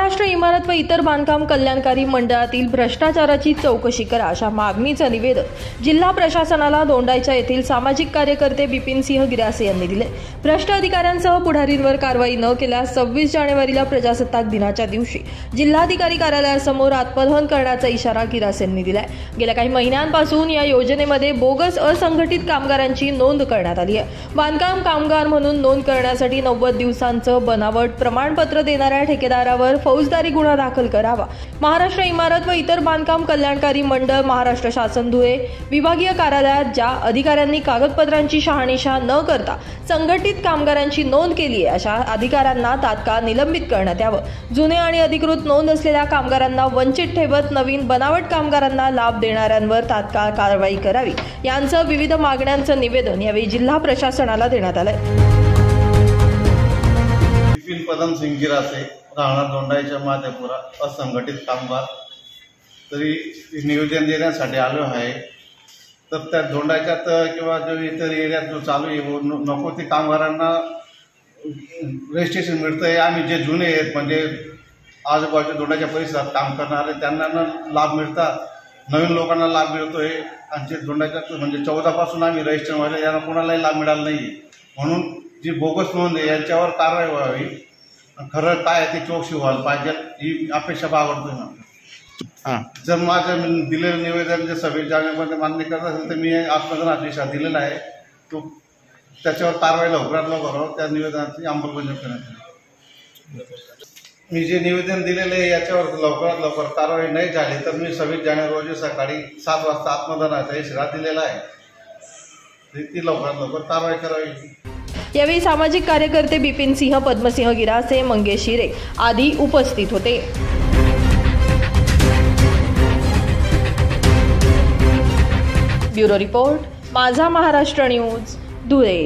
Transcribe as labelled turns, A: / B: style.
A: महाराष्ट्र इमारत व इतर बांधकाम कल्याणकारी मंडळातील भ्रष्टाचाराची चौकशी करा अशा मागणीचं निवेदन जिल्हा प्रशासनाला दोंडाईचा येथील सामाजिक कार्यकर्ते बिपिन सिंह गिरासे यांनी दिले। भ्रष्ट अधिकाऱ्यांसह पुढारींवर कारवाई न केल्यास 26 जानेवारीला प्रजासत्ताक दिनाच्या दिवशी जिल्हाधिकारी कार्यालयासमोर आत्मदहन करण्याचा इशारा गिरासेंनी दिलाय। गेल्या काही महिन्यांपासून या योजनेमध्ये बोगस असंघटित कामगारांची नोंद करण्यात आली आहे। बांधकाम कामगार म्हणून नोंद करण्यासाठी 90 दिवसांचं बनावट प्रमाणपत्र देणाऱ्या ठेकेदारावर फौजदारी गुन्हा दाखल करावा। महाराष्ट्र इमारत व इतर बांधकाम कल्याणकारी मंडळ महाराष्ट्र शासन धुळे विभागीय कार्यालयात ज्या अधिकाऱ्यांनी कागदपत्रांची शहानिशा न करता संघटित कामगारांची नोंद केली आहे अशा अधिकाऱ्यांना तात्काळ निलंबित करण्यात यावं। जुने आणि अधिकृत नोंद असलेल्या कामगारांना वंचित ठेवत नवीन बनावट कामगारांना लाभ देणाऱ्यांवर तात्काळ कारवाई करावी यांचं विविध मागण्यांचं निवेदन यावेळी जिल्हा प्रशासनाला देण्यात आलंय।
B: बिपिन पदम सिंह गिरासे राहणार दोंडाईच्या मातेपुरा असंघटित कामगार तरी निवेदन देण्यासाठी आलो आहे। तर त्या दोंडाच्यात किंवा जो इतर एरियात जो चालू आहे नको ते कामगारांना रजिस्ट्रेशन मिळतंय। आम्ही जे जुने आहेत म्हणजे आजूबाजूच्या दोंडाच्या परिसरात काम करणारे त्यांना लाभ मिळतात, नवीन लोकांना लाभ मिळतोय। आणि जे दोंडाच्यात म्हणजे 14 पासून आम्ही रजिस्टर व्हायला यांना कोणालाही लाभ मिळाला नाही, म्हणून जी बोगस नोंद आहे यांच्यावर कारवाई व्हावी। खरं काय आहे ते चौकशी व्हायला पाहिजे ही अपेक्षा बाळगतोय ना। जर माझं दिलेलं निवेदन जे 26 जानेवारीमध्ये मान्य करत असेल तर मी आत्मदहनाचा इशारा दिलेला आहे, तो त्याच्यावर कारवाई लवकरात लवकर त्या निवेदनाची अंमलबजावणी करण्यात येईल। मी जे निवेदन दिलेलं आहे याच्यावर लवकरात लवकर कारवाई नाही झाली तर मी 26 जानेवारी रोजी सकाळी 7 वाजता आत्मदहनाचा इशारा दिलेला आहे, ती लवकरात लवकर कारवाई करावी।
A: यावेळी सामाजिक कार्यकर्ते बिपिन सिंह, पद्मसिंह गिरासे, मंगेश हिरे आदी उपस्थित होते। ब्युरो रिपोर्ट, माझा महाराष्ट्र न्यूज, धुळे।